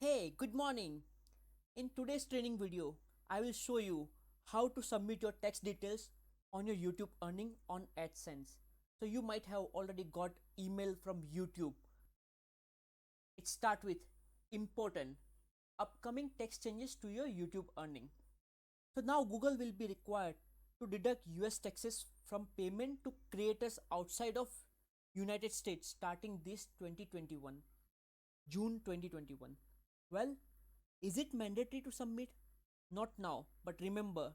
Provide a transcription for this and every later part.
Hey, good morning. In today's training video, I will show you how to submit your tax details on your YouTube earning on AdSense. So you might have already got email from YouTube. It start with important upcoming tax changes to your YouTube earning. So now Google will be required to deduct US taxes from payment to creators outside of United States starting this 2021, June 2021. Well, is it mandatory to submit? Not now, but remember,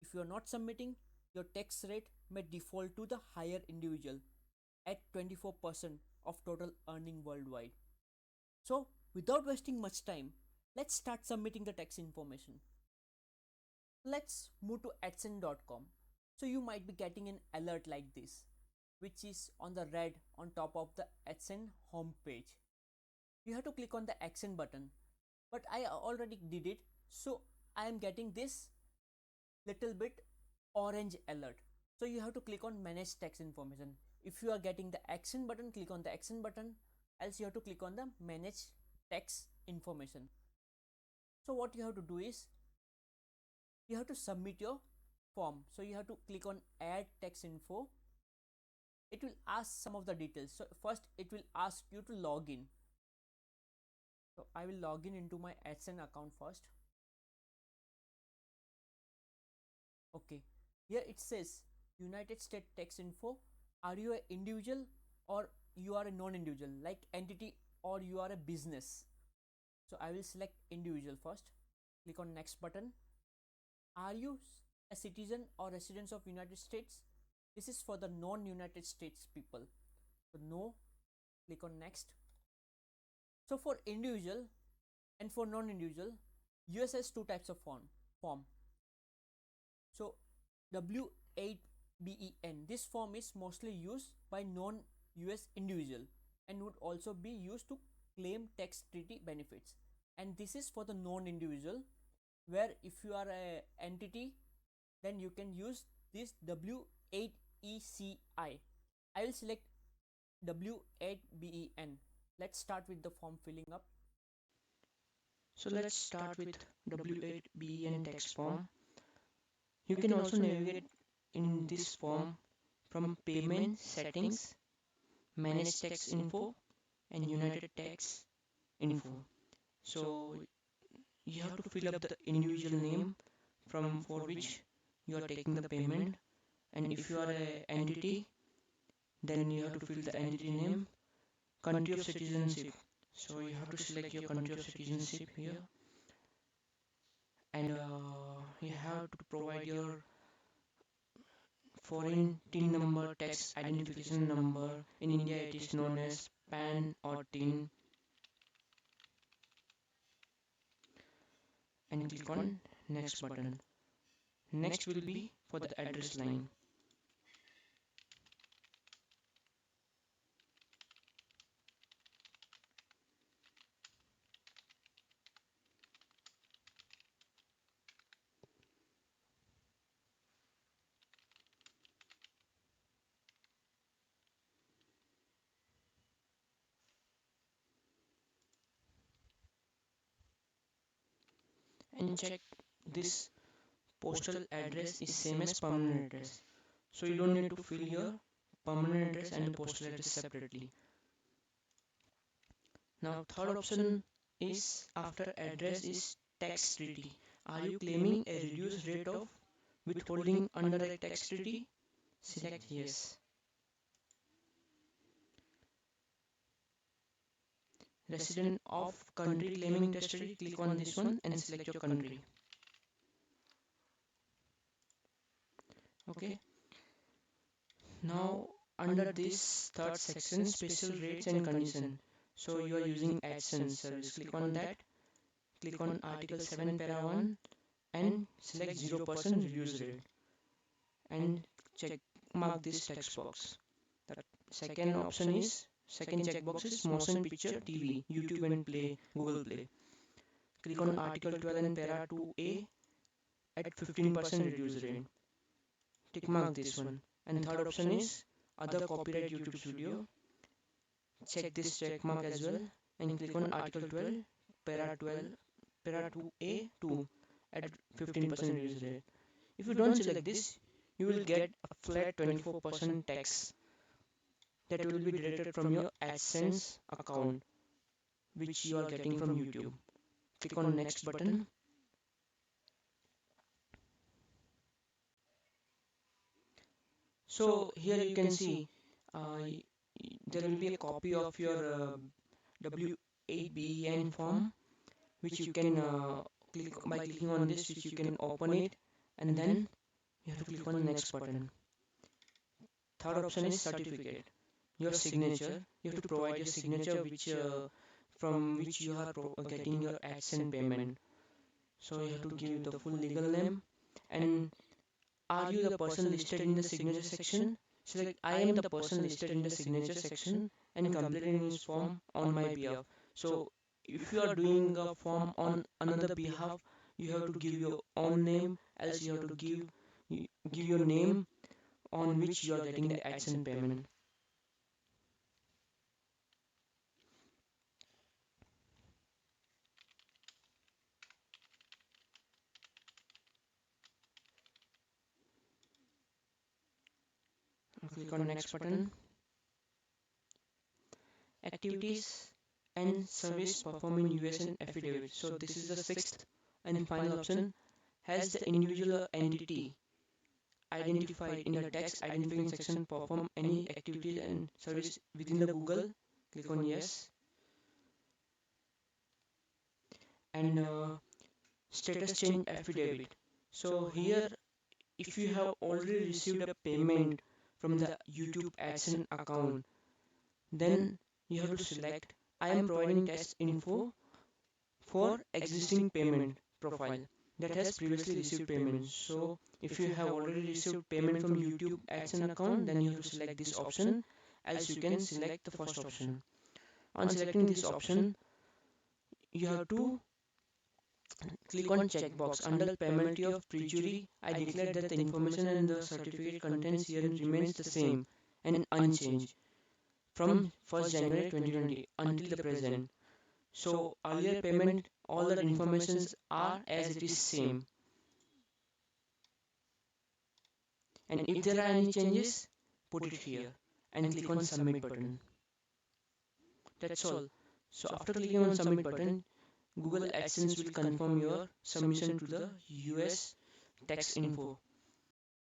if you are not submitting, your tax rate may default to the higher individual at 24% of total earning worldwide. So, without wasting much time, let's start submitting the tax information. Let's move to adsense.com. So, you might be getting an alert like this, which is on the red on top of the AdSense homepage. You have to click on the Action button, but I already did it, so I am getting this little bit orange alert. So you have to click on manage tax information. If you are getting the action button, click on the action button, else you have to click on the manage tax information. So what you have to do is you have to submit your form. So you have to click on add tax info. It will ask some of the details. So first it will ask you to log in. So I will log in into my AdSense account first. Okay, here it says United States tax info. Are you an individual or you are a non-individual, like entity, or you are a business? So I will select individual first. Click on next button. Are you a citizen or residents of United States? This is for the non-United States people. So no. Click on next. So for individual and for non-individual, US has two types of form. So W8BEN, this form is mostly used by non-US individual and would also be used to claim tax treaty benefits. And this is for the non-individual, where if you are a entity, then you can use this W8ECI. I will select W8BEN. Let's start with the form filling up. So let's start with W8BEN text form. You can also navigate in this form from Payment Settings, Manage Tax Info, and United Tax Info. So you have to fill up the individual name from for which you are taking the payment, and if you are an entity, then you have to fill the entity name, country of citizenship. So you have to select your country of citizenship here, and you have to provide your foreign TIN number, tax identification number. In India it is known as PAN or TIN, and click on next button. Next will be for the address line. And check this postal address is same as permanent address. So you don't need to fill your permanent address and the postal address separately. Now third option is after address is tax treaty. Are you claiming a reduced rate of withholding under a tax treaty? Select yes. Resident of country claiming tax treaty, click on this one and select your country. Okay. Now under this third section, special rates and condition. So you are using AdSense service. Click on that. Click on Article 7 Para 1 and select 0% reduce rate and check mark this text box. The second option is second checkbox is motion picture TV, YouTube and Play, Google Play. Click on Article 12 and Para 2A at 15% reduce rate. Tick mark this one. And third option is other copyright YouTube video. Check this check mark as well and click on Article 12 para 12, para 2A 2 at 15% reduced rate. If you don't select this, you will get a flat 24% tax that will be deducted from your AdSense account, which you are getting from YouTube. Click on next button. So here you can see uh, there will be a copy of your W8BEN form, which you can click by clicking on this, which you can open it, and then you have to click on the next button. Third option is certificate. Your signature. You have to provide your signature, which from which you are getting your AdSense payment. So you have to give the full legal name, and are you the person listed in the signature section? Select I am the person listed in the signature section and completing this form on my behalf. So if you are doing a form on another behalf, you have to give your own name, else you have to give your name on which you are getting the AdSense payment. Click on next button. Activities and service performed in US and affidavit. So this is the sixth and final option. Has the individual entity identified in the text identifying section perform any activity and service within the Google? Click on yes. And status change affidavit. So here, if you have already received a payment from the YouTube AdSense account, then you have to select I am providing test info for existing payment profile that has previously received payment. So if you have already received payment from YouTube AdSense account, then you have to select this option, else you can select the first option. On selecting this option, you have to click on checkbox under penalty of perjury. I declare that the information and the certificate contents here remains the same and unchanged from 1st January 2020 until the present. So earlier payment, all the informations are as it is same. And if there are any changes, put it here and click on submit button. That's all. So after clicking on submit button, Google AdSense will confirm your submission to the US tax info.